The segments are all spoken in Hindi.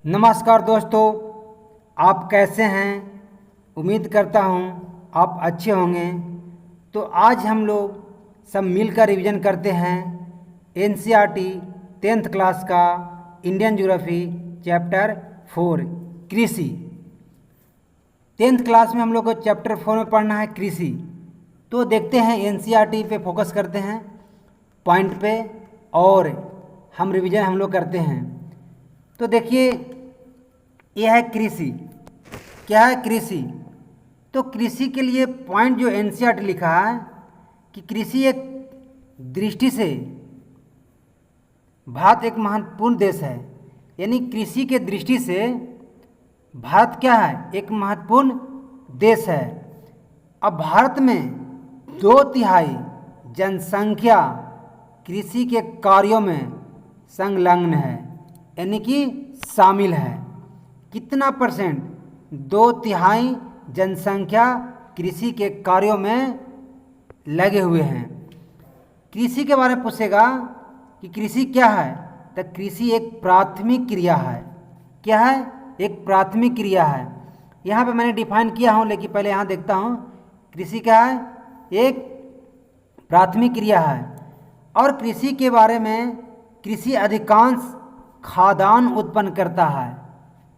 नमस्कार दोस्तों, आप कैसे हैं। उम्मीद करता हूं आप अच्छे होंगे। तो आज हम लोग सब मिलकर रिवीजन करते हैं एनसीईआरटी 10th क्लास का इंडियन ज्योग्राफी चैप्टर 4 कृषि। 10th क्लास में हम लोग को चैप्टर 4 में पढ़ना है कृषि। तो देखते हैं एनसीईआरटी पे फोकस करते हैं पॉइंट पे और हम रिवीजन हम लोग करते हैं। तो देखिए, यह है कृषि। क्या है कृषि? तो कृषि के लिए पॉइंट जो एनसीईआरटी लिखा है कि कृषि एक दृष्टि से भारत एक महत्वपूर्ण देश है। यानी कृषि के दृष्टि से भारत क्या है? एक महत्वपूर्ण देश है। अब भारत में 2/3 जनसंख्या कृषि के कार्यों में संलग्न है, यानी कि शामिल है। कितना परसेंट? 2/3 जनसंख्या कृषि के कार्यों में लगे हुए हैं। कृषि के बारे में पूछेगा कि कृषि क्या है, तो कृषि एक प्राथमिक क्रिया है। क्या है? एक प्राथमिक क्रिया है। यहाँ पे मैंने डिफाइन किया हूँ, लेकिन पहले यहाँ देखता हूँ। कृषि क्या है? एक प्राथमिक क्रिया है। और कृषि के बारे में, कृषि अधिकांश खाद्यान्न उत्पन्न करता है।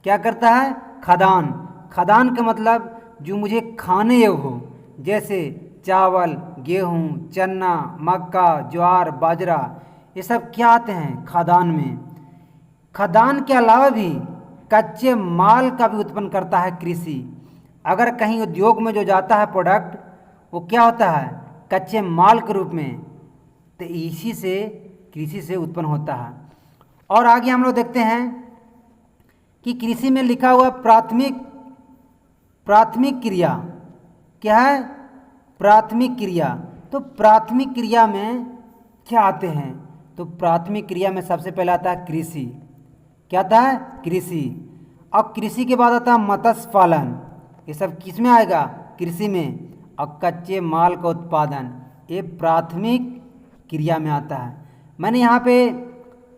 क्या करता है? खाद्यान्न। खाद्यान्न का मतलब जो मुझे खाने योग्य हो, जैसे चावल, गेहूँ, चना, मक्का, ज्वार, बाजरा, ये सब क्या आते हैं? खाद्यान्न में। खाद्यान्न के अलावा भी कच्चे माल का भी उत्पन्न करता है कृषि। अगर कहीं उद्योग में जो जाता है प्रोडक्ट, वो क्या होता है? कच्चे माल के रूप में। तो इसी से कृषि से उत्पन्न होता है। और आगे हम लोग देखते हैं कि कृषि में लिखा हुआ प्राथमिक क्रिया क्या है? प्राथमिक क्रिया। तो प्राथमिक क्रिया में क्या आते हैं? तो प्राथमिक क्रिया में सबसे पहले आता है कृषि। क्या आता है? कृषि। और कृषि के बाद आता है मत्स्य पालन। ये सब किस में आएगा? कृषि में। और कच्चे माल का उत्पादन, ये प्राथमिक क्रिया में आता है। मैंने यहाँ पे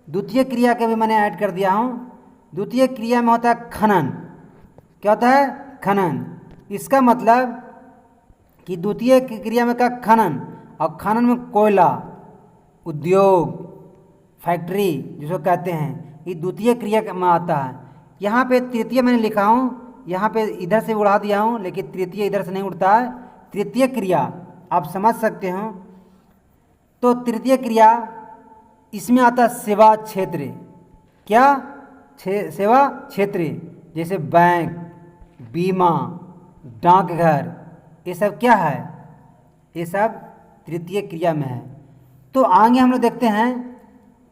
द्वितीय क्रिया के भी मैंने ऐड कर दिया हूँ। द्वितीय क्रिया में होता है खनन। क्या होता है? खनन। इसका मतलब कि द्वितीय क्रिया में का खनन, और खनन में कोयला, उद्योग, फैक्ट्री जिसको कहते हैं, ये द्वितीय क्रिया में आता है। यहाँ पे तृतीय मैंने लिखा हूँ, यहाँ पे इधर से उड़ा दिया हूँ, लेकिन तृतीय इधर से नहीं उड़ता है। तृतीय क्रिया आप समझ सकते हो। तो तृतीय क्रिया इसमें आता है सेवा क्षेत्र। क्या? सेवा क्षेत्र, जैसे बैंक, बीमा, डाकघर, ये सब क्या है? ये सब तृतीय क्रिया में है। तो आगे हम लोग देखते हैं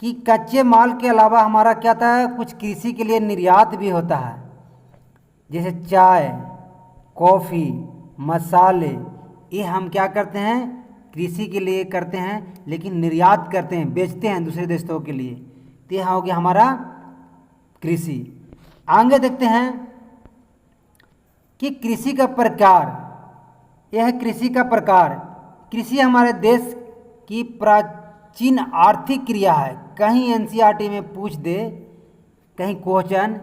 कि कच्चे माल के अलावा हमारा क्या था? कुछ कृषि के लिए निर्यात भी होता है, जैसे चाय, कॉफ़ी, मसाले, ये हम क्या करते हैं? कृषि के लिए करते हैं, लेकिन निर्यात करते हैं, बेचते हैं दूसरे देशों के लिए। तो यह हो गया हमारा कृषि। आगे देखते हैं कि कृषि का प्रकार। यह है कृषि का प्रकार। कृषि हमारे देश की प्राचीन आर्थिक क्रिया है। कहीं एनसीईआरटी में पूछ दे, कहीं क्वेश्चन,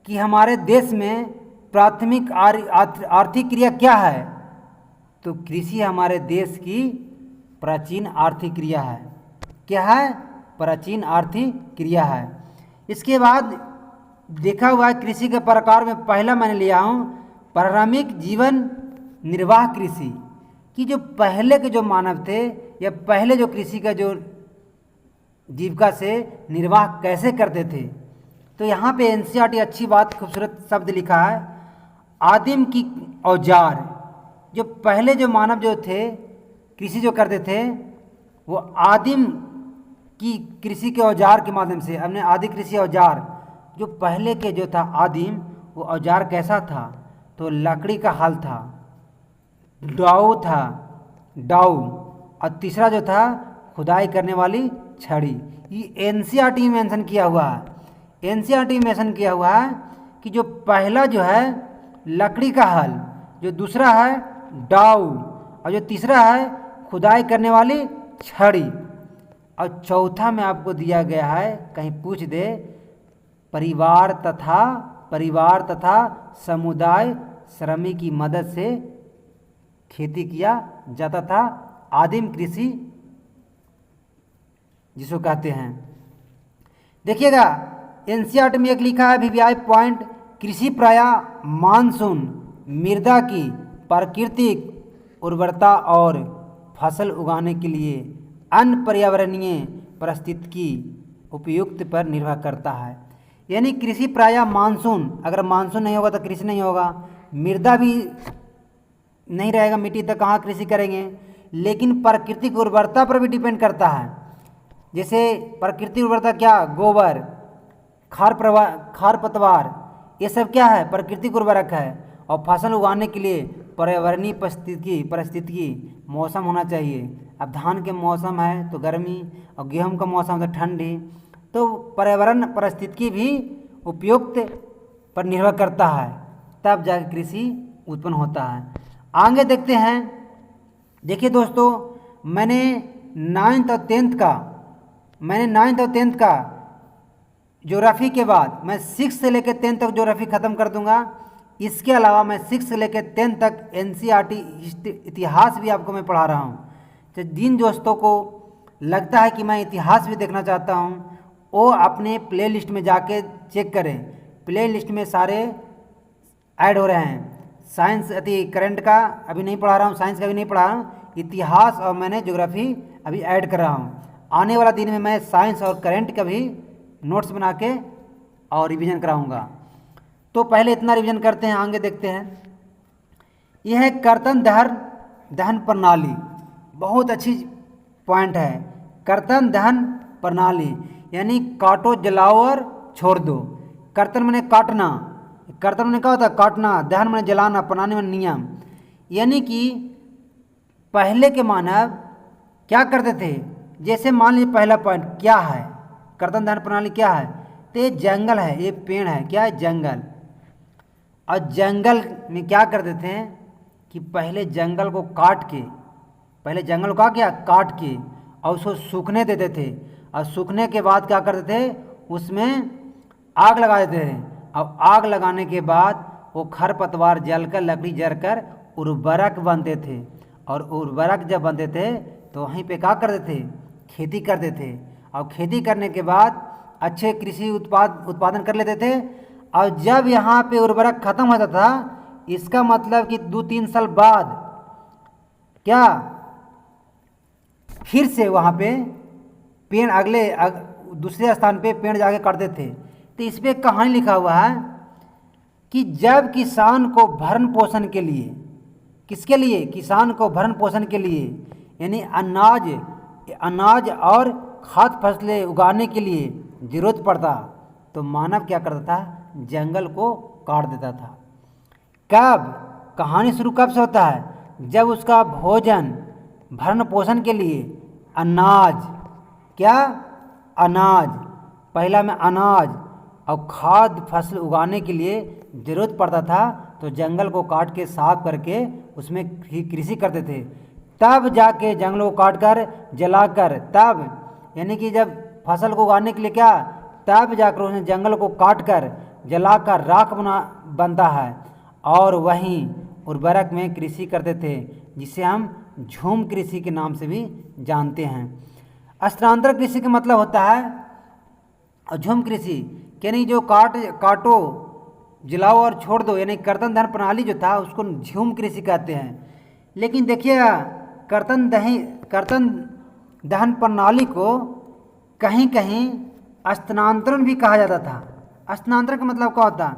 कि हमारे देश में प्राथमिक आर्थिक क्रिया क्या है, तो कृषि हमारे देश की प्राचीन आर्थिक क्रिया है। क्या है? प्राचीन आर्थिक क्रिया है। इसके बाद देखा हुआ है कृषि के प्रकार में पहला मैंने लिया हूँ प्रारंभिक जीवन निर्वाह कृषि। कि जो पहले के जो मानव थे, या पहले जो कृषि का जो जीविका से निर्वाह कैसे करते थे, तो यहाँ पे एनसीईआरटी अच्छी बात, खूबसूरत शब्द लिखा है, आदिम की औजार। जो पहले जो मानव जो थे, कृषि जो करते थे, वो आदिम की कृषि के औजार के माध्यम से, हमने आदि कृषि औजार, जो पहले के जो था आदिम, वो औजार कैसा था? तो लकड़ी का हल था, डाऊ था, डाऊ, और तीसरा जो था खुदाई करने वाली छड़ी। ये एनसीईआरटी में मेंशन किया हुआ है। एनसीईआरटी में मेंशन किया हुआ है कि जो पहला जो है लकड़ी का हल, जो दूसरा है डाऊ, और जो तीसरा है खुदाई करने वाली छड़ी, और चौथा में आपको दिया गया है, कहीं पूछ दे परिवार तथा समुदाय श्रमिक की मदद से खेती किया जाता था। आदिम कृषि जिसको कहते हैं। देखिएगा एनसीईआरटी में एक लिखा है वीवीआई पॉइंट, कृषि प्रायः मानसून, मृदा की प्राकृतिक उर्वरता और फसल उगाने के लिए अन्य पर्यावरणीय परिस्थितिकी उपयुक्त पर निर्भर करता है। यानी कृषि प्रायः मानसून, अगर मानसून नहीं होगा तो कृषि नहीं होगा, मृदा भी नहीं रहेगा मिट्टी तो कहाँ कृषि करेंगे, लेकिन प्राकृतिक उर्वरता पर भी डिपेंड करता है। जैसे प्राकृतिक उर्वरता क्या, गोबर, खार पतवार, ये सब क्या है, प्राकृतिक उर्वरक है। और फसल उगाने के लिए पर्यावरणीय परिस्थिति मौसम होना चाहिए। अब धान के मौसम है तो गर्मी, और गेहूं का मौसम तो ठंडी, तो पर्यावरण परिस्थिति भी उपयुक्त पर निर्भर करता है, तब जाकर कृषि उत्पन्न होता है। आगे देखते हैं। देखिए दोस्तों, मैंने 9th और 10th का ज्योग्राफी के बाद मैं 6 से लेकर 10 तक ज्योग्राफी ख़त्म कर दूंगा। इसके अलावा मैं 6 से लेकर 10 तक एनसीईआरटी इतिहास भी आपको मैं पढ़ा रहा हूँ। तो जिन दोस्तों को लगता है कि मैं इतिहास भी देखना चाहता हूँ, वो अपने प्लेलिस्ट में जाके चेक करें। प्लेलिस्ट में सारे ऐड हो रहे हैं। साइंस करंट का अभी नहीं पढ़ा रहा हूँ, साइंस का भी नहीं पढ़ा रहा हूँ, इतिहास और मैंने ज्योग्राफी अभी ऐड कर रहा हूँ। आने वाला दिन में मैं साइंस और करंट का भी नोट्स बना के और रिवीजन कराऊंगा। तो पहले इतना रिवीजन करते हैं, आगे देखते हैं। यह है कर्तन दहन प्रणाली, बहुत अच्छी पॉइंट है। कर्तन दहन प्रणाली यानी काटो, जलाओ और छोड़ दो। कर्तन मैंने काटना, कर्तन मैंने क्या होता है, काटना, दहन मैंने जलाना, प्रणाली में नियम। यानी कि पहले के मानव क्या करते थे, जैसे मान लीजिए पहला पॉइंट क्या है, कर्तन दहन प्रणाली क्या है, तो ये जंगल है, ये पेड़ है, क्या है, जंगल। और जंगल में क्या करते थे कि पहले जंगल को काट के, पहले जंगल को क्या काट के और उसको सूखने देते थे। और सूखने के बाद क्या करते थे, उसमें आग लगा देते थे। और आग लगाने के बाद वो खरपतवार जलकर, लकड़ी जलकर उर्वरक बनते थे। और उर्वरक जब बनते थे तो वहीं पे क्या करते थे, खेती करते थे। और खेती करने के बाद अच्छे कृषि उत्पादन कर लेते थे। और जब यहाँ पे उर्वरक खत्म होता था, इसका मतलब कि 2-3 साल बाद क्या फिर से वहाँ पे पेड़ दूसरे स्थान पे पेड़ जाके काटते थे। तो इस पर कहानी लिखा हुआ है कि जब किसान को भरण पोषण के लिए, किसके लिए, किसान को भरण पोषण के लिए यानी अनाज और खाद्य फसलें उगाने के लिए जरूरत पड़ता, तो मानव क्या करता था, जंगल को काट देता था। कब, कहानी शुरू कब से होता है, जब उसका भोजन भरण पोषण के लिए अनाज, क्या, अनाज, पहला में अनाज और खाद्य फसल उगाने के लिए जरूरत पड़ता था, तो जंगल को काट के साफ करके उसमें कृषि करते थे। तब जाके जंगलों को काट कर जलाकर, तब यानी कि जब फसल को उगाने के लिए क्या, तब जाकर उसने जंगल को काट कर जलाकर राख बनता है। और वहीं उर्वरक में कृषि करते थे, जिसे हम झूम कृषि के नाम से भी जानते हैं। स्थानांतर कृषि का मतलब होता है, और झूम कृषि यानी जो काटो, जलाओ और छोड़ दो, यानी कर्तन दहन प्रणाली जो था उसको झूम कृषि कहते हैं। लेकिन देखिएगा कर्तन दहन प्रणाली को कहीं कहीं स्थानांतरण भी कहा जाता था। स्थानांतरण का मतलब क्या होता है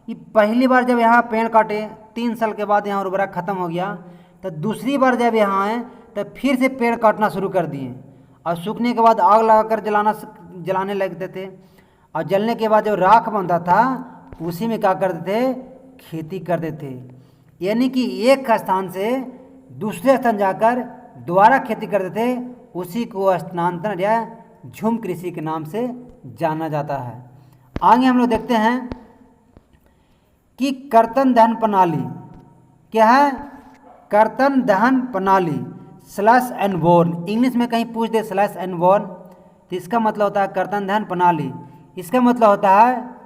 कि पहली बार जब यहाँ पेड़ काटे, 3 साल के बाद यहाँ उर्वरक खत्म हो गया, तो दूसरी बार जब यहाँ आए तो फिर से पेड़ काटना शुरू कर दिए। और सूखने के बाद आग लगाकर जलाने लगते थे। और जलने के बाद जो राख बनता था उसी में क्या करते थे, खेती करते थे। यानी कि एक स्थान से दूसरे स्थान जाकर दोबारा खेती करते थे, उसी को स्थानांतरण या झूम कृषि के नाम से जाना जाता है। आगे हम लोग देखते हैं कि कर्तन दहन प्रणाली क्या है, कर्तन दहन प्रणाली स्लैश एंड बर्न, इंग्लिश में कहीं पूछ दे स्लैश एंड बर्न, तो इसका मतलब होता है कर्तन दहन प्रणाली। इसका मतलब होता है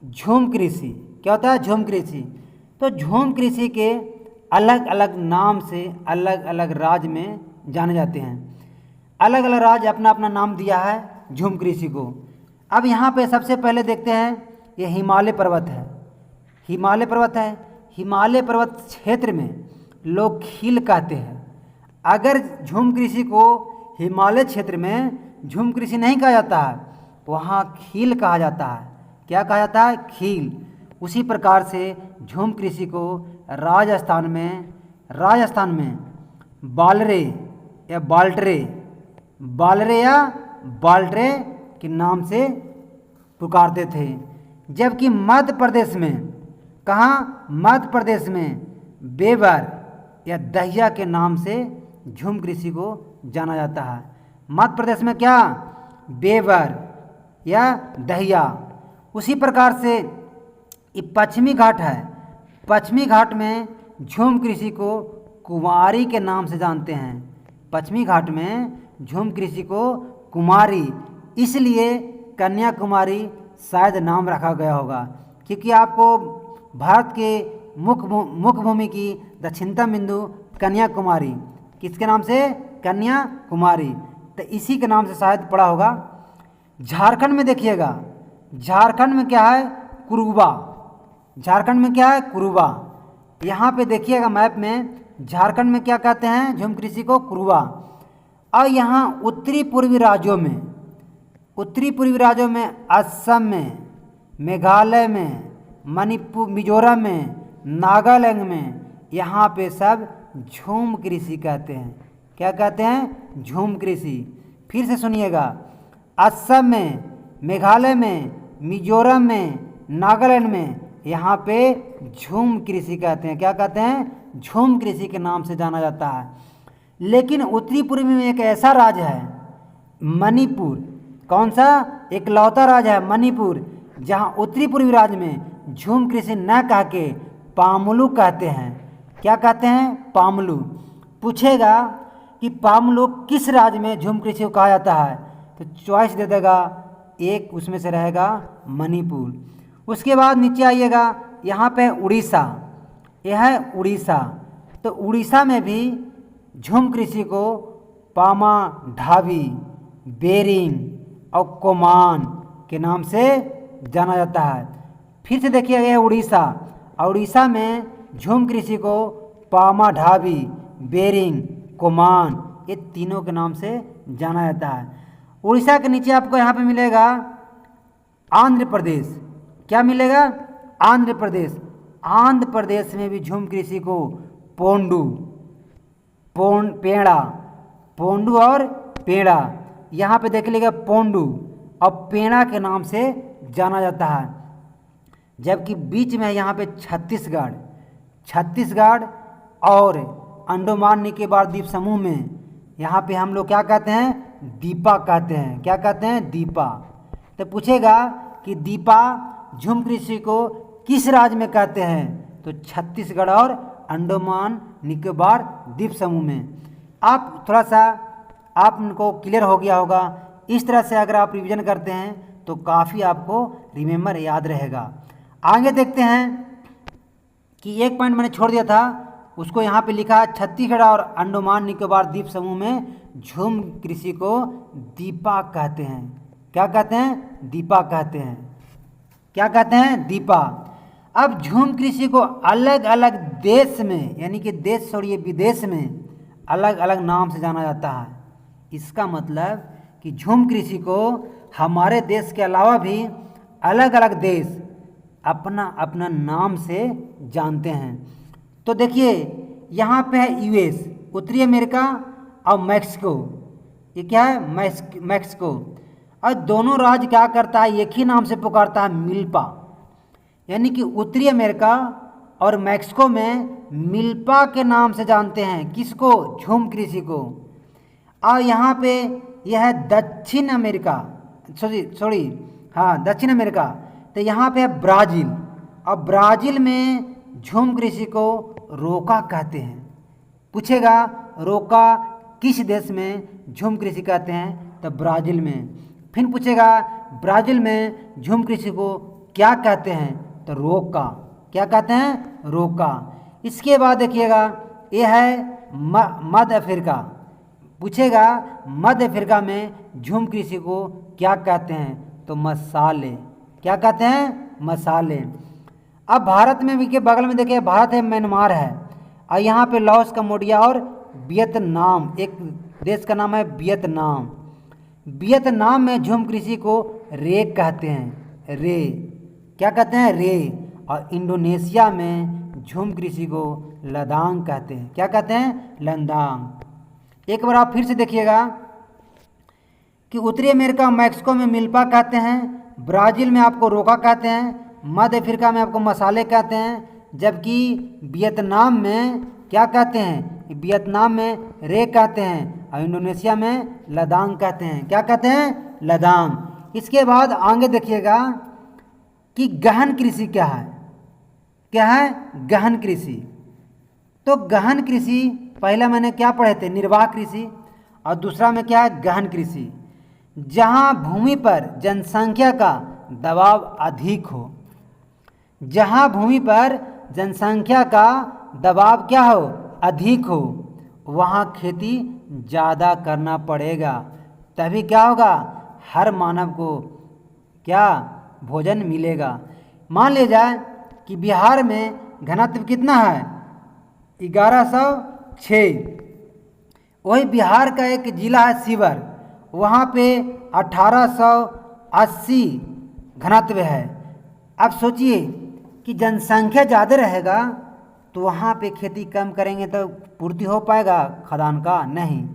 झूम कृषि। क्या होता है? झूम कृषि। तो झूम कृषि के अलग अलग नाम से अलग अलग राज्य में जाने जाते हैं। अलग अलग राज्य अपना अपना नाम दिया है झूम कृषि को। अब यहाँ पे सबसे पहले देखते हैं, ये हिमालय पर्वत है। हिमालय पर्वत है। हिमालय पर्वत क्षेत्र में लोग खील कहते हैं। अगर झूम कृषि को हिमालय क्षेत्र में झूम कृषि नहीं कहा जाता है, वहाँ खील कहा जाता है। क्या कहा जाता है? खील। उसी प्रकार से झूम कृषि को राजस्थान में बालरे या बालरे या बाल्टरे के नाम से पुकारते थे। जबकि मध्य प्रदेश में, कहाँ? मध्य प्रदेश में बेवर या दहिया के नाम से झूम कृषि को जाना जाता है। मध्य प्रदेश में क्या? बेवर या दहिया। उसी प्रकार से ये पश्चिमी घाट है। पश्चिमी घाट में झूम कृषि को कुमारी के नाम से जानते हैं। पश्चिमी घाट में झूम कृषि को कुमारी, इसलिए कन्याकुमारी शायद नाम रखा गया होगा, क्योंकि आपको भारत के मुख्य भूमि की दक्षिणतम बिंदु कन्याकुमारी, किसके नाम से? कन्याकुमारी। तो इसी के नाम से शायद पड़ा होगा। झारखंड में देखिएगा, झारखंड में क्या है? कुरुबा। झारखंड में क्या है? कुरुबा। यहाँ पे देखिएगा मैप में, झारखंड में क्या कहते हैं झूम कृषि को? कुरुबा। और यहाँ उत्तरी पूर्वी राज्यों में असम में, मेघालय में, मणिपुर, मिजोरम में, नागालैंड में, यहाँ पे सब झूम कृषि कहते हैं। क्या कहते हैं? झूम कृषि। फिर से सुनिएगा, असम में, मेघालय में, मिजोरम में, नागालैंड में, यहाँ पे झूम कृषि कहते हैं। क्या कहते हैं? झूम कृषि के नाम से जाना जाता है। लेकिन उत्तरी पूर्वी में एक ऐसा राज्य है मणिपुर। कौन सा? इकलौता राज्य है मणिपुर, जहाँ उत्तरी पूर्वी राज्य में झूम कृषि न कह के पामलू कहते हैं। क्या कहते हैं? पामलू। पूछेगा कि पामलू किस राज्य में झूम कृषि को कहा जाता है, तो चॉइस दे देगा, एक उसमें से रहेगा मणिपुर। उसके बाद नीचे आइएगा, यहाँ पे उड़ीसा। यह है उड़ीसा। तो उड़ीसा में भी झूम कृषि को पामा ढाबी, बेरिंग और कोमान के नाम से जाना जाता है। फिर से देखिए, यह उड़ीसा, और उड़ीसा में झूम कृषि को पामा ढाबी, बेरिंग, कोमान, ये तीनों के नाम से जाना जाता है। उड़ीसा के नीचे आपको यहाँ पे मिलेगा आंध्र प्रदेश। क्या मिलेगा? आंध्र प्रदेश। आंध्र प्रदेश में भी झूम कृषि को पोंडू और पेड़ा, यहाँ पे देख लीजिएगा पोंडू और पेड़ा के नाम से जाना जाता है। जबकि बीच में यहाँ पे छत्तीसगढ़ और अंडमान निकोबार द्वीप समूह में यहाँ पे हम लोग क्या कहते हैं? दीपा कहते हैं। क्या कहते हैं? दीपा। तो पूछेगा कि दीपा झूम कृषि को किस राज्य में कहते हैं, तो छत्तीसगढ़ और अंडमान निकोबार द्वीप समूह में। आप थोड़ा सा आपको क्लियर हो गया होगा। इस तरह से अगर आप रिवीजन करते हैं तो काफ़ी आपको रिमेम्बर याद रहेगा। आगे देखते हैं कि एक पॉइंट मैंने छोड़ दिया था, उसको यहाँ पे लिखा है, छत्तीसगढ़ और अंडमान निकोबार द्वीप समूह में झूम कृषि को दीपा कहते हैं। क्या कहते हैं? दीपा कहते हैं। क्या कहते हैं? दीपा। अब झूम कृषि को अलग अलग देश में, यानी कि देश छोड़िए विदेश में, अलग अलग नाम से जाना जाता है। इसका मतलब कि झूम कृषि को हमारे देश के अलावा भी अलग अलग देश अपना अपना नाम से जानते हैं। तो देखिए, यहाँ पे है यूएस, उत्तरी अमेरिका और मैक्सिको। ये क्या है? मैक्सिको। और दोनों राज्य क्या करता है? एक ही नाम से पुकारता है, मिल्पा। यानी कि उत्तरी अमेरिका और मैक्सिको में मिल्पा के नाम से जानते हैं। किसको? झूम कृषि को। और यहाँ पे यह है दक्षिण अमेरिका, दक्षिण अमेरिका। तो यहाँ पे है ब्राज़ील, और ब्राज़ील में झूम कृषि को रोका कहते हैं। पूछेगा रोका किस देश में झूम कृषि कहते हैं, तो ब्राज़ील में। फिर पूछेगा ब्राज़ील में झूम कृषि को क्या कहते हैं? तो रोका। क्या कहते हैं? रोका। इसके बाद देखिएगा, ये है मध्य अफ्रीका। पूछेगा मध्य अफ्रीका में झूम कृषि को क्या कहते हैं? तो मसाले। क्या कहते हैं? मसाले। अब भारत में भी के बगल में देखिए, भारत है, म्यांमार है, और यहाँ पे लाओस, कम्बोडिया और वियतनाम, एक देश का नाम है वियतनाम। वियतनाम में झूम कृषि को रे कहते हैं, रे। क्या कहते हैं? रे। और इंडोनेशिया में झूम कृषि को लदांग कहते हैं। क्या कहते हैं? लदांग। एक बार आप फिर से देखिएगा कि उत्तरी अमेरिका मैक्सिको में मिल्पा कहते हैं, ब्राज़ील में आपको रोका कहते हैं, मध्य अफ्रीका में आपको मसाले कहते हैं, जबकि वियतनाम में क्या कहते हैं? वियतनाम में रे कहते हैं, और इंडोनेशिया में लदांग कहते हैं। क्या कहते हैं? लदांग। इसके बाद आगे देखिएगा कि गहन कृषि क्या है? क्या है? गहन कृषि। तो गहन कृषि पहला मैंने क्या पढ़े थे? निर्वाह कृषि। और दूसरा में क्या है? गहन कृषि। जहाँ भूमि पर जनसंख्या का दबाव अधिक हो, जहाँ भूमि पर जनसंख्या का दबाव क्या हो? अधिक हो, वहाँ खेती ज़्यादा करना पड़ेगा, तभी क्या होगा? हर मानव को क्या? भोजन मिलेगा। मान लिया जाए कि बिहार में घनत्व कितना है? 1106। वही बिहार का एक जिला है शिवर, वहाँ पे 1880 घनत्व है। अब सोचिए कि जनसंख्या ज़्यादा रहेगा तो वहाँ पे खेती कम करेंगे तो पूर्ति हो पाएगा खदान का? नहीं।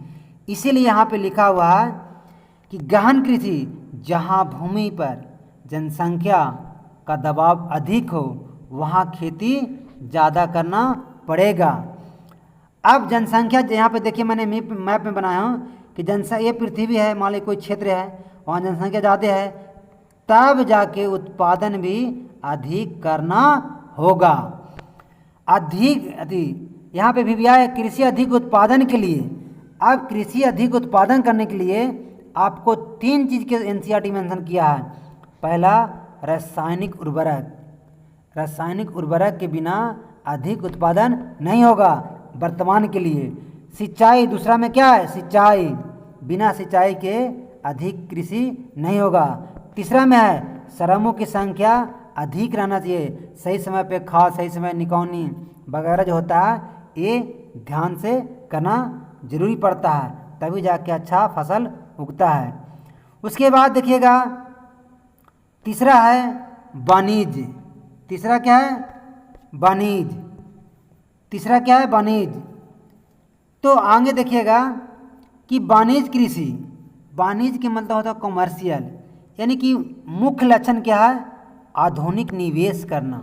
इसीलिए यहाँ पे लिखा हुआ है कि गहन कृषि, जहाँ भूमि पर जनसंख्या का दबाव अधिक हो, वहाँ खेती ज़्यादा करना पड़ेगा। अब जनसंख्या यहाँ पे देखिए, मैंने मैप में बनाया हूँ कि जनसंख्या, ये पृथ्वी है, मान लीजिए कोई क्षेत्र है, वहाँ जनसंख्या ज़्यादा है, तब जाके उत्पादन भी अधिक करना होगा। अधिक यहाँ पे भी आया है, कृषि अधिक उत्पादन के लिए। अब कृषि अधिक उत्पादन करने के लिए आपको 3 चीज़ के एनसीईआरटी मेंशन किया है। पहला, रासायनिक उर्वरक। रासायनिक उर्वरक के बिना अधिक उत्पादन नहीं होगा वर्तमान के लिए। सिंचाई, दूसरा में क्या है? सिंचाई। बिना सिंचाई के अधिक कृषि नहीं होगा। तीसरा में है श्रमों की संख्या अधिक रहना चाहिए, सही समय पे खाद, सही समय निकौनी वगैरह जो होता है, ये ध्यान से करना जरूरी पड़ता है, तभी जाके अच्छा फसल उगता है। उसके बाद देखिएगा, तीसरा है वाणिज्य। तीसरा क्या है? वाणिज्य। तीसरा क्या है? वाणिज्य। तो आगे देखिएगा कि वाणिज्य कृषि, वाणिज्य के मतलब होता है कॉमर्शियल, यानी कि मुख्य लक्षण क्या है? आधुनिक निवेश करना।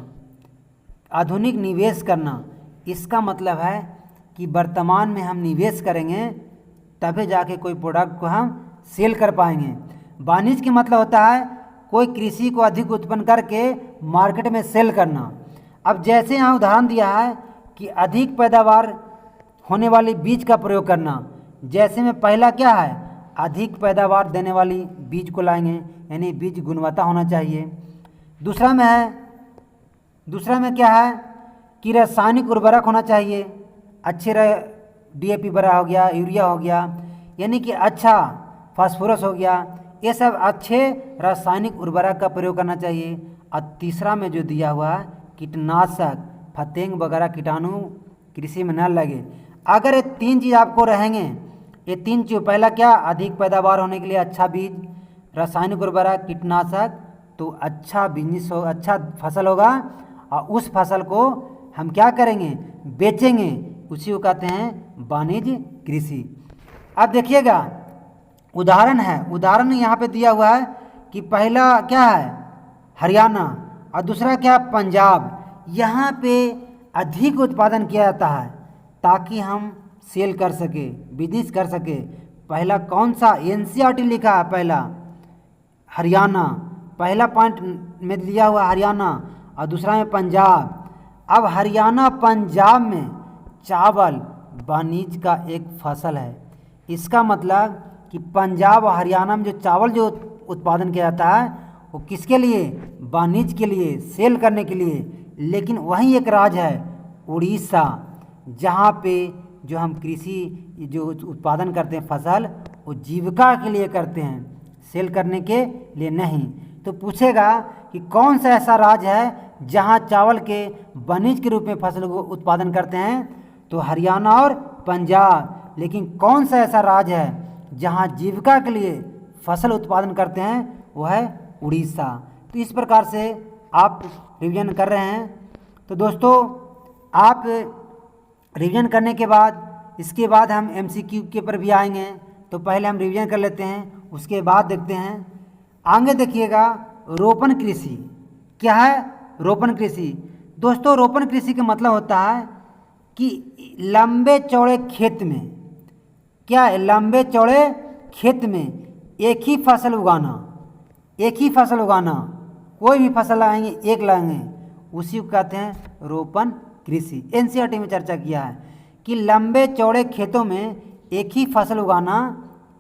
आधुनिक निवेश करना, इसका मतलब है कि वर्तमान में हम निवेश करेंगे तभी जाके कोई प्रोडक्ट को हम सेल कर पाएंगे। वाणिज्य का मतलब होता है कोई कृषि को अधिक उत्पन्न करके मार्केट में सेल करना। अब जैसे यहाँ उदाहरण दिया है कि अधिक पैदावार होने वाली बीज का प्रयोग करना, जैसे में पहला क्या है? अधिक पैदावार देने वाली बीज को लाएंगे, यानी बीज गुणवत्ता होना चाहिए। दूसरा में क्या है कि रासायनिक उर्वरक होना चाहिए, अच्छे डीएपी बड़ा हो गया, यूरिया हो गया, यानी कि अच्छा फास्फोरस हो गया, ये सब अच्छे रासायनिक उर्वरक का प्रयोग करना चाहिए। और तीसरा में जो दिया हुआ है कीटनाशक, फतेंग वगैरह कीटाणु कृषि में न लगे। अगर ये 3 चीज़ आपको रहेंगे, ये 3 चीज़, पहला क्या? अधिक पैदावार होने के लिए अच्छा बीज, रासायनिक उर्वरक, कीटनाशक, तो अच्छा बिजनेस हो, अच्छा फसल होगा, और उस फसल को हम क्या करेंगे? बेचेंगे। उसी को कहते हैं वाणिज्य कृषि। अब देखिएगा, उदाहरण है, उदाहरण यहाँ पे दिया हुआ है कि पहला क्या है? हरियाणा, और दूसरा क्या? पंजाब। यहाँ पे अधिक उत्पादन किया जाता है ताकि हम सेल कर सके, बिजनेस कर सके। पहला कौन सा? एनसीईआरटी लिखा है पहला हरियाणा, पहला पॉइंट में दिया हुआ हरियाणा, और दूसरा में पंजाब। अब हरियाणा पंजाब में चावल वाणिज्य का एक फसल है। इसका मतलब कि पंजाब और हरियाणा में जो चावल जो उत्पादन किया जाता है वो किसके लिए? वाणिज्य के लिए, सेल करने के लिए। लेकिन वहीं एक राज्य है उड़ीसा, जहाँ पे जो हम कृषि जो उत्पादन करते हैं फसल, वो जीविका के लिए करते हैं, सेल करने के लिए नहीं। तो पूछेगा कि कौन सा ऐसा राज्य है जहाँ चावल के वाणिज्य के रूप में फसल को उत्पादन करते हैं, तो हरियाणा और पंजाब। लेकिन कौन सा ऐसा राज्य है जहाँ जीविका के लिए फसल उत्पादन करते हैं, वो है उड़ीसा। तो इस प्रकार से आप रिवीजन कर रहे हैं। तो दोस्तों, आप रिवीजन करने के बाद इसके बाद हम एमसीक्यू के पर भी आएंगे। तो पहले हम रिवीजन कर लेते हैं, उसके बाद देखते हैं आगे। देखिएगा, रोपण कृषि क्या है? रोपण कृषि दोस्तों, रोपण कृषि का मतलब होता है कि लंबे चौड़े खेत में, क्या है, लंबे चौड़े खेत में एक ही फसल उगाना, एक ही फसल उगाना, कोई भी फसल लगाएंगे एक लगाएंगे, उसी को कहते हैं रोपण कृषि। एनसीईआरटी में चर्चा किया है कि लंबे चौड़े खेतों में एक ही फसल उगाना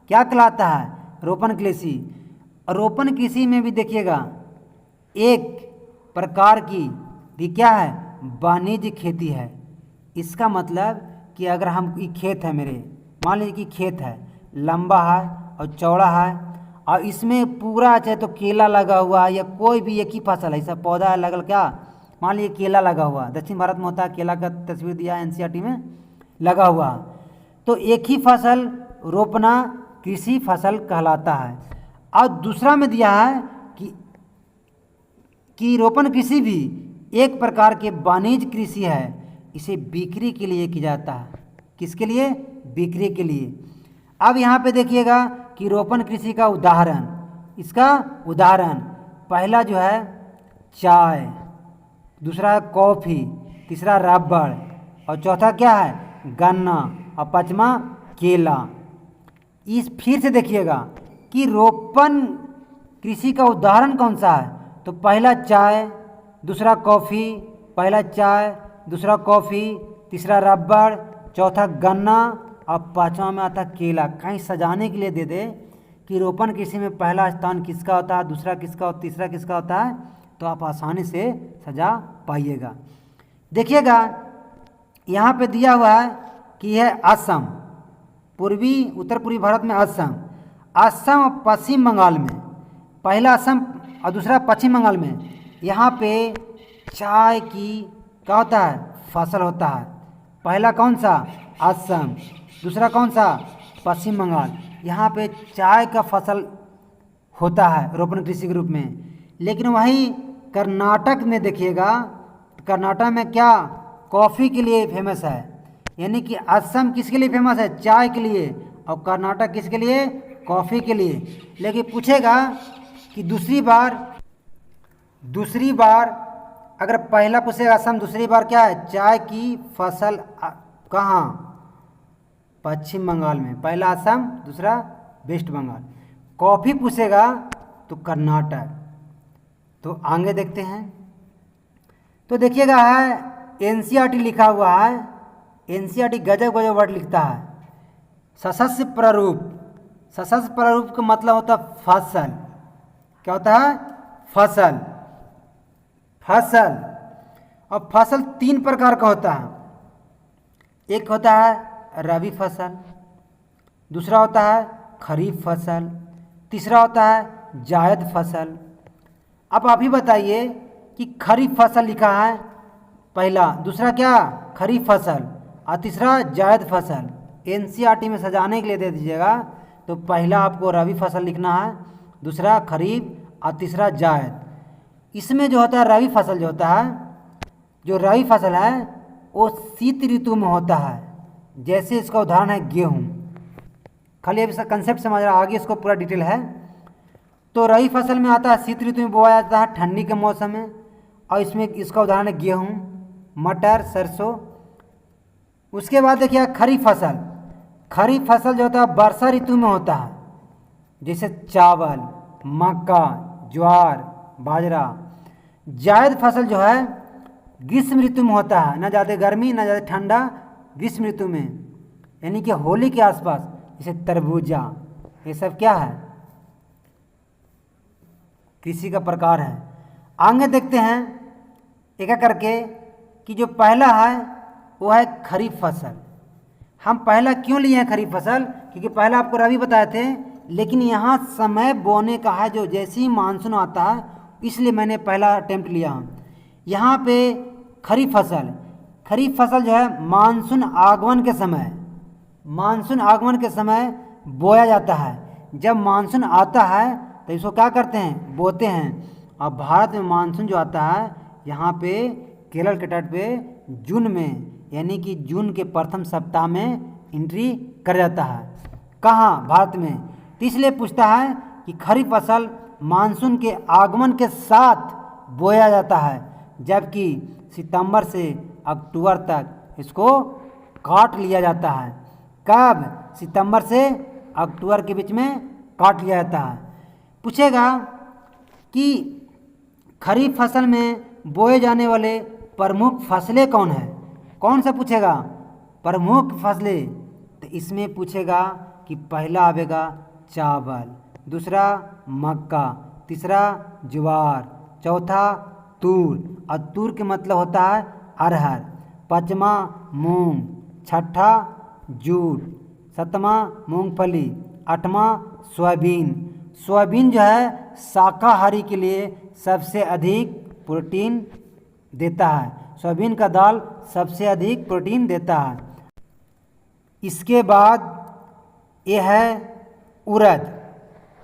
क्या कहलाता है? रोपण कृषि। रोपण कृषि में भी देखिएगा एक प्रकार की भी क्या है, वाणिज्य खेती है। इसका मतलब कि अगर हम खेत है मेरे, मान लीजिए कि खेत है, लंबा है और चौड़ा है, और इसमें पूरा चाहे तो केला लगा हुआ है या कोई भी एक ही फसल है, ऐसा पौधा है लगल, क्या मान लीजिए केला लगा हुआ, दक्षिण भारत में होता है, केला का तस्वीर दिया है एनसीईआरटी में, लगा हुआ। तो एक ही फसल रोपना कृषि फसल कहलाता है। और दूसरा में दिया है कि रोपण कृषि भी एक प्रकार के वाणिज्य कृषि है, इसे बिक्री के लिए किया जाता है। किसके लिए? बिक्री के लिए। अब यहाँ पे देखिएगा कि रोपण कृषि का उदाहरण, इसका उदाहरण पहला जो है चाय, दूसरा कॉफ़ी, तीसरा रबड़, और चौथा क्या है? गन्ना, और पांचवा केला। इस फिर से देखिएगा कि रोपण कृषि का उदाहरण कौन सा है? तो पहला चाय, दूसरा कॉफ़ी, पहला चाय, दूसरा कॉफ़ी, तीसरा रबड़, चौथा गन्ना, और पांचवा में आता केला। कहीं सजाने के लिए दे दे कि रोपण कृषि में पहला स्थान किसका होता है, दूसरा किसका और तीसरा किसका होता है, तो आप आसानी से सजा पाइएगा। देखिएगा यहाँ पे दिया हुआ है कि यह असम, पूर्वी उत्तर पूर्वी भारत में असम, असम और पश्चिम बंगाल में, पहला असम और दूसरा पश्चिम बंगाल में, यहाँ पे चाय की क्या होता है? फसल होता है। पहला कौन सा? असम, दूसरा कौन सा? पश्चिम बंगाल। यहाँ पे चाय का फसल होता है रोपण कृषि के रूप में। लेकिन वहीं कर्नाटक में देखिएगा, कर्नाटक में क्या? कॉफ़ी के लिए फेमस है। यानी कि असम किसके लिए फेमस है? चाय के लिए, और कर्नाटक किसके लिए? कॉफ़ी के लिए। लेकिन पूछेगा कि दूसरी बार अगर पहला पूछेगा असम, दूसरी बार क्या है? चाय की फसल कहाँ? पश्चिम बंगाल में। पहला असम, दूसरा वेस्ट बंगाल। कॉफ़ी पूछेगा तो कर्नाटक। तो आगे देखते हैं। तो देखिएगा है एनसीईआरटी लिखा हुआ है, एनसीईआरटी गजब गजब वर्ड लिखता है। सशस्त्र प्रारूप, सशस्त्र प्रारूप का मतलब होता है फसल। क्या होता है? फसल। फसल, और फसल तीन प्रकार का होता है। एक होता है रबी फसल, दूसरा होता है खरीफ फसल, तीसरा होता है जायद फसल। अब आप ही बताइए कि खरीफ फसल लिखा है पहला, दूसरा क्या? खरीफ फसल, और तीसरा जायद फसल। एनसीईआरटी में सजाने के लिए दे दीजिएगा। तो पहला आपको रबी फसल लिखना है, दूसरा खरीफ, और तीसरा जायद। इसमें जो होता है रबी फसल, जो होता है, जो रबी फसल है वो शीत ऋतु में होता है। जैसे इसका उदाहरण है गेहूँ। खाली अभी इसका कंसेप्ट समझ रहा, आगे इसको पूरा डिटेल है। तो रबी फसल में आता है, शीत ऋतु में बोया जाता है, ठंडी के मौसम में। और इसमें इसका उदाहरण है गेहूँ, मटर, सरसों। उसके बाद देखिए खरीफ फसल। खरीफ फसल जो होता है वर्षा ऋतु में होता है, जैसे चावल, मक्का, ज्वार, बाजरा। जायद फसल जो है ग्रीष्म ऋतु में होता है, ना ज़्यादा गर्मी ना ज़्यादा ठंडा, ग्रीष्म ऋतु में, यानी कि होली के आसपास। जैसे तरबूजा, ये सब क्या है? कृषि का प्रकार है। आगे देखते हैं एक एक करके कि जो पहला है वो है खरीफ फसल। हम पहला क्यों लिए हैं खरीफ फसल, क्योंकि पहला आपको रबी बताए थे, लेकिन यहाँ समय बोने का है जो जैसे ही मानसून आता है, इसलिए मैंने पहला अटेम्प्ट लिया हूँ। यहाँ पे खरीफ फसल जो है मानसून आगमन के समय बोया जाता है। जब मानसून आता है तो इसको क्या करते हैं, बोते हैं। और भारत में मानसून जो आता है यहाँ पे केरल के तट पे जून में, यानी कि जून के प्रथम सप्ताह में एंट्री कर जाता है। कहाँ, भारत में। तो इसलिए पूछता है कि खरीफ फसल मानसून के आगमन के साथ बोया जाता है, जबकि सितंबर से अक्टूबर तक इसको काट लिया जाता है। कब, सितंबर से अक्टूबर के बीच में काट लिया जाता है। पूछेगा कि खरीफ फसल में बोए जाने वाले प्रमुख फसलें कौन है, कौन सा पूछेगा, प्रमुख फसलें। तो इसमें पूछेगा कि पहला आवेगा चावल, दूसरा मक्का, तीसरा ज्वार, चौथा तूर, और तूर के मतलब होता है अरहर, पाँचवा मूंग, छठा जूट, सातवां मूंगफली, आठवां सोयाबीन जो है शाकाहारी के लिए सबसे अधिक प्रोटीन देता है। सोयाबीन का दाल सबसे अधिक प्रोटीन देता है। इसके बाद ये है उड़द।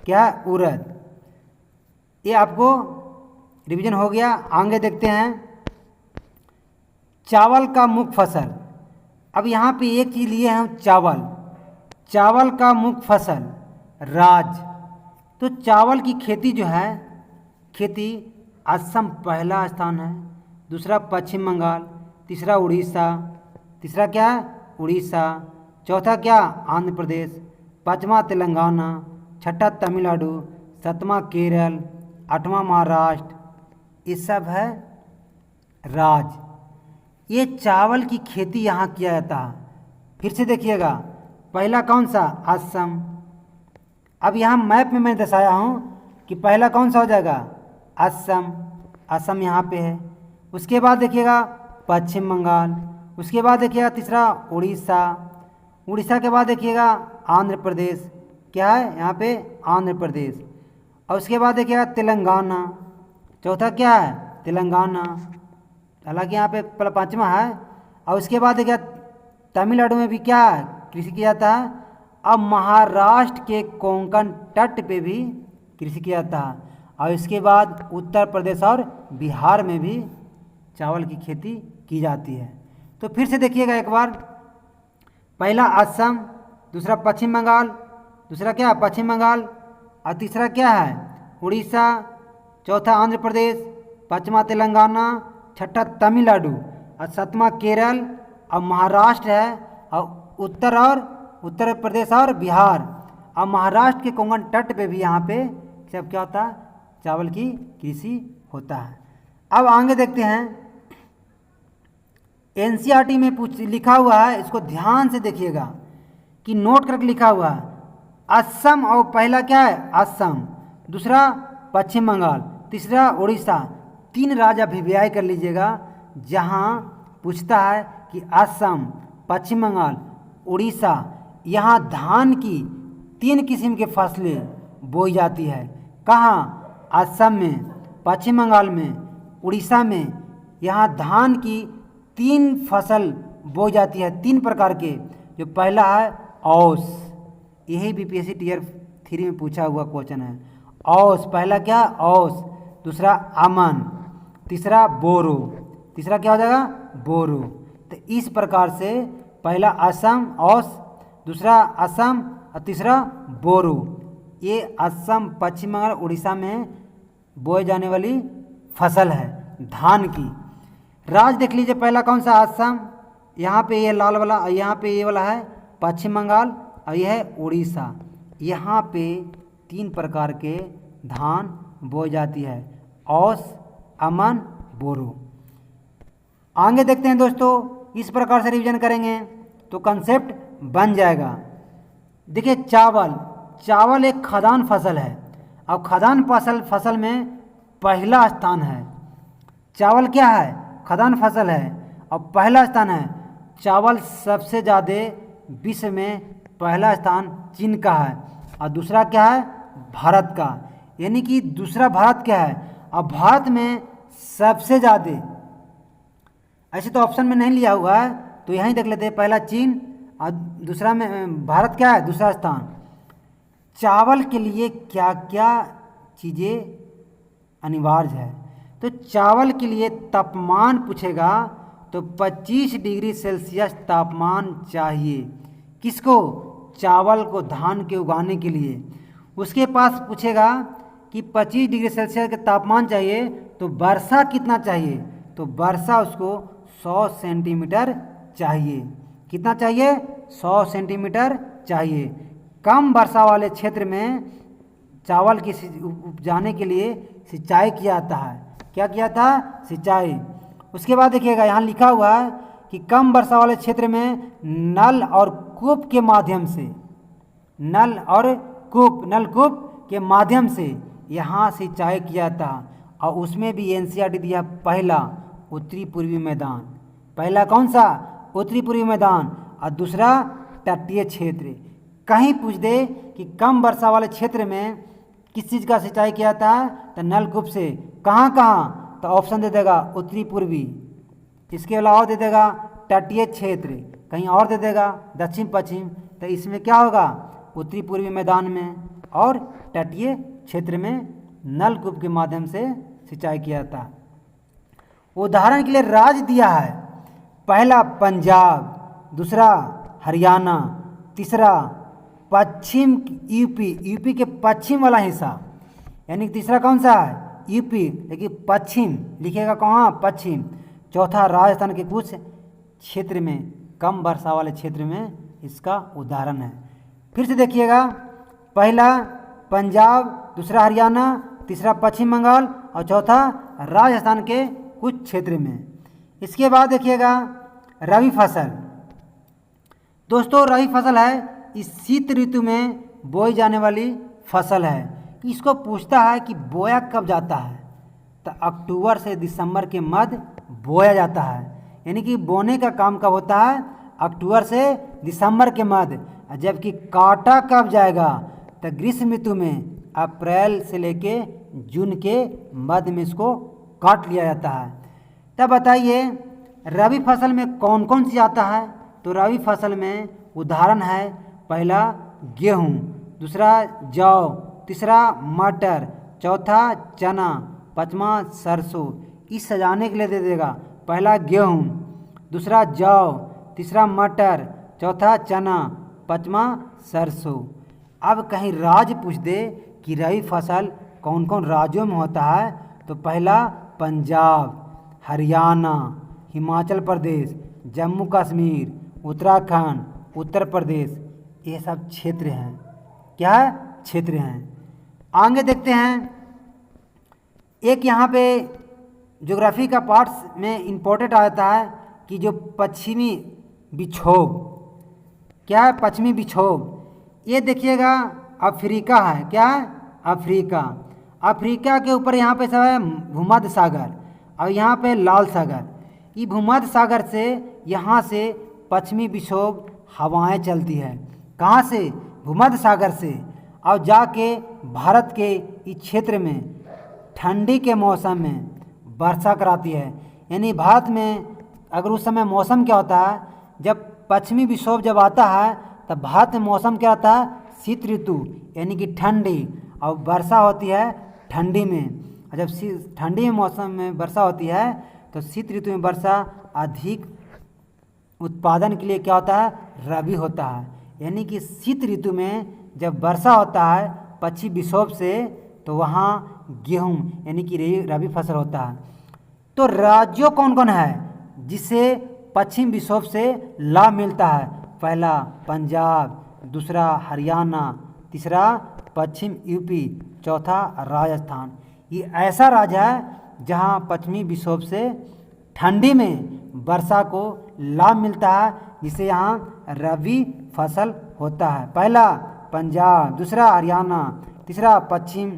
क्या है, उड़द। ये आपको रिवीजन हो गया। आगे देखते हैं चावल का मुख्य फसल। अब यहाँ पे एक चीज़ लिए हैं, चावल का मुख्य फसल राज। तो चावल की खेती जो है, खेती असम पहला स्थान है, दूसरा पश्चिम बंगाल, तीसरा उड़ीसा, तीसरा क्या है, उड़ीसा, चौथा क्या, आंध्र प्रदेश, पाँचवा तेलंगाना, छठा तमिलनाडु, सातवां केरल, आठवां महाराष्ट्र। ये सब है राज। ये चावल की खेती यहाँ किया जाता है। फिर से देखिएगा, पहला कौन सा, असम। अब यहाँ मैप में मैं दर्शाया हूँ कि पहला कौन सा हो जाएगा, असम यहाँ पे है। उसके बाद देखिएगा पश्चिम बंगाल, उसके बाद देखिएगा तीसरा उड़ीसा के बाद देखिएगा आंध्र प्रदेश। क्या है यहाँ पे, आंध्र प्रदेश। और उसके बाद देखिएगा तेलंगाना, चौथा क्या है, तेलंगाना, हालांकि यहाँ पे पाँचवा है। और उसके बाद देखिएगा तमिलनाडु में भी क्या है, कृषि किया जाता है। अब महाराष्ट्र के कोंकण तट पे भी कृषि किया जाता है। और इसके बाद उत्तर प्रदेश और बिहार में भी चावल की खेती की जाती है। तो फिर से देखिएगा एक बार, पहला असम, दूसरा पश्चिम बंगाल, दूसरा क्या, पश्चिम बंगाल, और तीसरा क्या है, उड़ीसा, चौथा आंध्र प्रदेश, पाँचवा तेलंगाना, छठा तमिलनाडु, और सातवां केरल, और महाराष्ट्र है, और उत्तर प्रदेश और बिहार। और महाराष्ट्र के कोंकण तट पे भी यहाँ पे सब क्या होता है, चावल की कृषि होता है। अब आगे देखते हैं, एनसीईआरटी में लिखा हुआ है, इसको ध्यान से देखिएगा कि नोट करके लिखा हुआ है, असम। और पहला क्या है, असम, दूसरा पश्चिम बंगाल, तीसरा उड़ीसा। 3 राज्य अभिव्यय कर लीजिएगा जहाँ पूछता है कि असम, पश्चिम बंगाल, उड़ीसा, यहाँ धान की 3 किस्म के फसलें बोई जाती है। कहाँ, असम में, पश्चिम बंगाल में, उड़ीसा में। यहाँ धान की 3 फसल बोई जाती है, 3 प्रकार के। जो पहला है औस, यही बीपीएससी टीयर 3 में पूछा हुआ क्वेश्चन है। औस, पहला क्या, औस, दूसरा अमन, तीसरा बोरो, तीसरा क्या हो जाएगा, बोरो। तो इस प्रकार से पहला असम औस, दूसरा असम, और तीसरा बोरो। ये असम, पश्चिम बंगाल, उड़ीसा में बोए जाने वाली फसल है धान की। राज्य देख लीजिए, पहला कौन सा, असम, यहाँ पे ये लाल वाला, और यहाँ पे ये वाला है पश्चिम बंगाल, और यह है उड़ीसा। यहाँ पे 3 प्रकार के धान बोई जाती है, औस, अमन, बोरो। आगे देखते हैं दोस्तों, इस प्रकार से रिवीजन करेंगे तो कंसेप्ट बन जाएगा। देखिए, चावल एक खदान फसल है। अब खदान फसल में पहला स्थान है। चावल क्या है? खाद्यान्न फसल है और पहला स्थान है। चावल सबसे ज़्यादा विश्व में पहला स्थान चीन का है और दूसरा क्या है? भारत का। यानी कि दूसरा भारत क्या है और भारत में सबसे ज़्यादा, ऐसे तो ऑप्शन में नहीं लिया हुआ है तो यहीं देख लेते हैं। पहला चीन और दूसरा में भारत क्या है? दूसरा स्थान। चावल के लिए क्या क्या चीज़ें अनिवार्य है? तो चावल के लिए तापमान पूछेगा तो 25 डिग्री सेल्सियस तापमान चाहिए। किसको? चावल को, धान के उगाने के लिए। उसके पास पूछेगा कि 25 डिग्री सेल्सियस का तापमान चाहिए तो वर्षा कितना चाहिए? तो वर्षा उसको 100 सेंटीमीटर चाहिए। कितना चाहिए? 100 सेंटीमीटर चाहिए। कम वर्षा वाले क्षेत्र में चावल की उपजाने के लिए सिंचाई किया जाता है। क्या किया था? सिंचाई। उसके बाद देखिएगा यहाँ लिखा हुआ है कि कम वर्षा वाले क्षेत्र में नल और कूप के माध्यम से, नलकूप के माध्यम से यहाँ सिंचाई किया था। और उसमें भी एनसीईआरटी दिया पहला उत्तरी पूर्वी मैदान। पहला कौन सा? उत्तरी पूर्वी मैदान और दूसरा तटीय क्षेत्र। कहीं पूछ दे कि कम वर्षा वाले क्षेत्र में किस चीज़ का सिंचाई किया था तो नलकूप से। कहाँ कहाँ? तो ऑप्शन दे देगा उत्तरी पूर्वी, इसके अलावा दे देगा तटीय क्षेत्र, कहीं और दे देगा दक्षिण पश्चिम। तो इसमें क्या होगा? उत्तरी पूर्वी मैदान में और तटीय क्षेत्र में नलकूप के माध्यम से सिंचाई किया था। उदाहरण के लिए राज्य दिया है। पहला पंजाब, दूसरा हरियाणा, तीसरा पश्चिम यूपी के पश्चिम वाला हिस्सा, यानी तीसरा कौन सा है? यूपी, लेकिन पश्चिम लिखेगा कहाँ? पश्चिम। चौथा राजस्थान के कुछ क्षेत्र में, कम वर्षा वाले क्षेत्र में इसका उदाहरण है। फिर से देखिएगा, पहला पंजाब, दूसरा हरियाणा, तीसरा पश्चिम बंगाल और चौथा राजस्थान के कुछ क्षेत्र में। इसके बाद देखिएगा रबी फसल। दोस्तों रबी फसल है इस शीत ऋतु में बोई जाने वाली फसल है। इसको पूछता है कि बोया कब जाता है? तो अक्टूबर से दिसंबर के मध्य बोया जाता है। यानी कि बोने का काम कब होता है? अक्टूबर से दिसंबर के मध्य। जबकि काटा कब जाएगा? तो ग्रीष्म ऋतु में अप्रैल से लेके जून के मध्य में इसको काट लिया जाता है। तब बताइए रबी फसल में कौन कौन सी आता है? तो रबी फसल में उदाहरण है, पहला गेहूँ, दूसरा जौ, तीसरा मटर, चौथा चना, पाँचवा सरसों। इस सजाने के लिए दे देगा पहला गेहूँ, दूसरा जौ, तीसरा मटर, चौथा चना, पाँचवा सरसों। अब कहीं राज्य पूछ दे कि रबी फसल कौन कौन राज्यों में होता है? तो पहला पंजाब, हरियाणा, हिमाचल प्रदेश, जम्मू कश्मीर, उत्तराखंड, उत्तर प्रदेश, ये सब क्षेत्र हैं। क्या है? क्षेत्र हैं। आगे देखते हैं, एक यहाँ पे ज्योग्राफी का पार्ट्स में इम्पोर्टेंट आ जाता है कि जो पश्चिमी विक्षोभ, क्या है? पश्चिमी विक्षोभ। ये देखिएगा अफ्रीका है। क्या है? अफ्रीका। अफ्रीका के ऊपर यहाँ पे सब है भूमध्य सागर और यहाँ पे लाल सागर। ये भूमध्य सागर से यहाँ से पश्चिमी विक्षोभ हवाएं चलती है। कहाँ से? भूमध्य सागर से, और जाके भारत के इस क्षेत्र में ठंडी के मौसम में वर्षा कराती है। यानी भारत में अगर उस समय मौसम क्या होता है, जब पश्चिमी विक्षोभ जब आता है तब भारत में मौसम क्या आता है? शीत ऋतु, यानी कि ठंडी, और वर्षा होती है ठंडी में। और जब ठंडी में मौसम में वर्षा होती है तो शीत ऋतु में वर्षा अधिक उत्पादन के लिए क्या होता है? रबी होता है। यानी कि शीत ऋतु में जब वर्षा होता है पश्चिमी विक्षोभ से तो वहाँ गेहूँ यानी कि रबी फसल होता है। तो राज्यों कौन कौन है जिसे पश्चिम विक्षोभ से लाभ मिलता है? पहला पंजाब, दूसरा हरियाणा, तीसरा पश्चिम यूपी, चौथा राजस्थान। ये ऐसा राज्य है जहाँ पश्चिमी विक्षोभ से ठंडी में वर्षा को लाभ मिलता है, जिसे यहाँ रबी फसल होता है। पहला पंजाब, दूसरा हरियाणा, तीसरा पश्चिम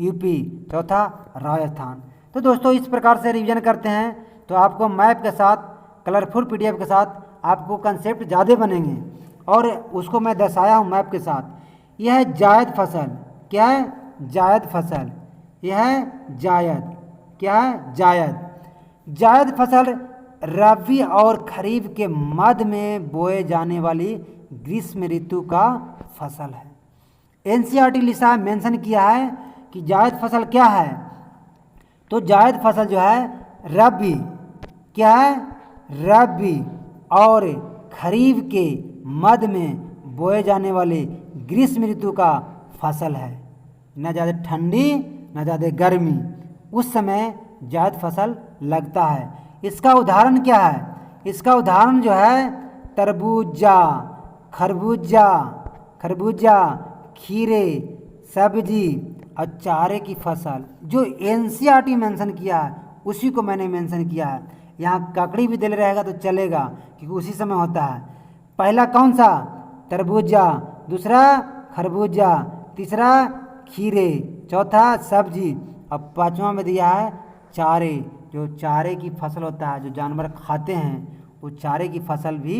यूपी, चौथा राजस्थान। तो दोस्तों इस प्रकार से रिवीजन करते हैं तो आपको मैप के साथ, कलरफुल पीडीएफ के साथ आपको कंसेप्ट ज़्यादा बनेंगे। और उसको मैं दर्शाया हूँ मैप के साथ। यह है जायद फसल। क्या है? जायद फसल। यह है जायद। क्या है? जायद। जायद फसल रबी और खरीफ के मध्य में बोए जाने वाली ग्रीष्म ऋतु का फसल है। एनसीईआरटी लिसा मेंशन किया है कि जायद फसल क्या है। तो जायद फसल जो है रबी, क्या है? रबी और खरीफ के मध्य में बोए जाने वाले ग्रीष्म ऋतु का फसल है। न ज़्यादा ठंडी न ज़्यादा गर्मी, उस समय जायद फसल लगता है। इसका उदाहरण क्या है? इसका उदाहरण जो है तरबूजा, खरबूजा, खरबूजा, खीरे, सब्जी और चारे की फसल। जो एनसीईआरटी मेंशन किया है उसी को मैंने मेंशन किया है। यहाँ ककड़ी भी दिल रहेगा तो चलेगा क्योंकि उसी समय होता है। पहला कौन सा? तरबूजा, दूसरा खरबूजा, तीसरा खीरे, चौथा सब्जी और पांचवा में दिया है चारे। जो चारे की फसल होता है, जो जानवर खाते हैं, वो चारे की फसल भी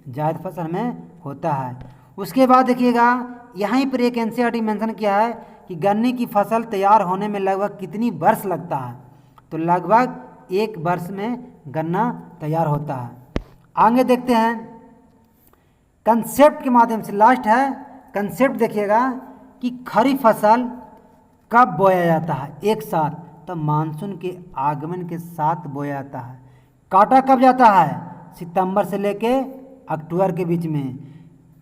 जायद फसल में होता है। उसके बाद देखिएगा यहीं पर एक एनसीईआरटी मेंशन किया है कि गन्ने की फसल तैयार होने में लगभग कितनी वर्ष लगता है। तो लगभग 1 वर्ष में गन्ना तैयार होता है। आगे देखते हैं कंसेप्ट के माध्यम से। लास्ट है कंसेप्ट। देखिएगा कि खरीफ फसल कब बोया जाता है? एक साथ, तो मानसून के आगमन के साथ बोया जाता है। काटा कब जाता है? सितंबर से लेके अक्टूबर के बीच में।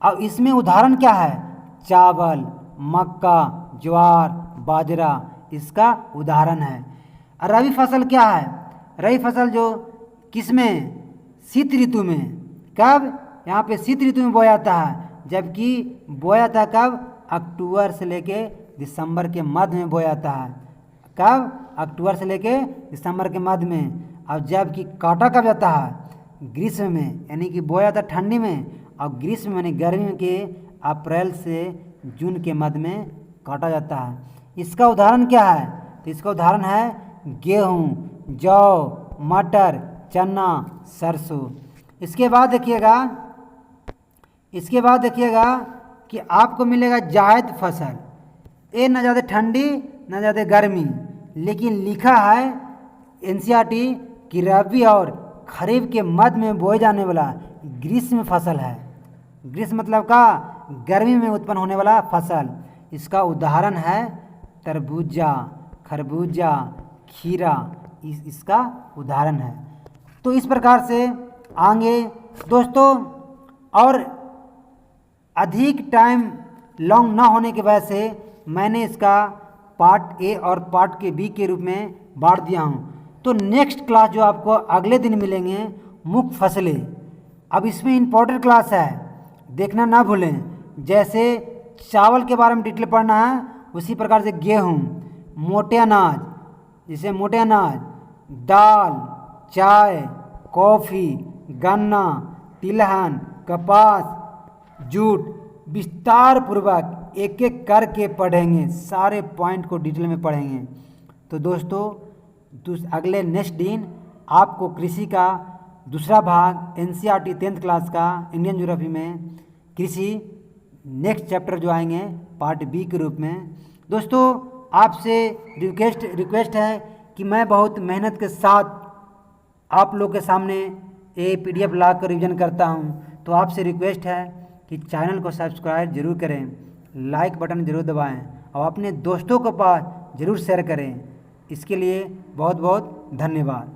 अब इसमें उदाहरण क्या है? चावल, मक्का, ज्वार, बाजरा इसका उदाहरण है। रबी फसल क्या है? रबी फसल जो किसमें? शीत ऋतु में। कब? यहाँ पे शीत ऋतु में बोया जाता है, जबकि बोया जाता है कब? अक्टूबर से लेके दिसंबर के मध्य में बोया जाता है। कब? अक्टूबर से लेके दिसंबर के मध्य में। और जबकि काटा कब जाता है? ग्रीष्म में, यानी कि बोया जाता है ठंडी में, और ग्रीष्म यानी गर्मी के अप्रैल से जून के मध्य में काटा जाता है। इसका उदाहरण क्या है? तो इसका उदाहरण है गेहूँ, जौ, मटर, चना, सरसों। इसके बाद देखिएगा कि आपको मिलेगा जायद फसल। ये न ज़्यादा ठंडी न ज़्यादा गर्मी, लेकिन लिखा है एनसीईआरटी कि रबी और खरीफ के मध्य में बोए जाने वाला ग्रीष्म फसल है। ग्रीष्म मतलब का? गर्मी में उत्पन्न होने वाला फसल। इसका उदाहरण है तरबूजा, खरबूजा, खीरा, इसका उदाहरण है। तो इस प्रकार से आगे दोस्तों, और अधिक टाइम लॉन्ग ना होने की वजह से मैंने इसका पार्ट ए और पार्ट के बी के रूप में बांट दिया हूँ। तो नेक्स्ट क्लास जो आपको अगले दिन मिलेंगे, मुख्य फसलें। अब इसमें इम्पोर्टेंट क्लास है, देखना ना भूलें। जैसे चावल के बारे में डिटेल पढ़ना है, उसी प्रकार से गेहूँ, मोटे अनाज, जैसे मोटे अनाज, दाल, चाय, कॉफ़ी, गन्ना, तिलहन, कपास, जूट, विस्तार पूर्वक एक एक करके पढ़ेंगे। सारे पॉइंट को डिटेल में पढ़ेंगे। तो दोस्तों अगले नेक्स्ट दिन आपको कृषि का दूसरा भाग एनसीईआरटी 10th क्लास का इंडियन ज्योग्राफी में कृषि नेक्स्ट चैप्टर जो आएंगे पार्ट बी के रूप में। दोस्तों आपसे रिक्वेस्ट है कि मैं बहुत मेहनत के साथ आप लोग के सामने ये पीडीएफ ला कर रिविजन करता हूँ। तो आपसे रिक्वेस्ट है कि चैनल को सब्सक्राइब जरूर करें, लाइक बटन जरूर दबाएं और अपने दोस्तों के पास ज़रूर शेयर करें। इसके लिए बहुत बहुत धन्यवाद।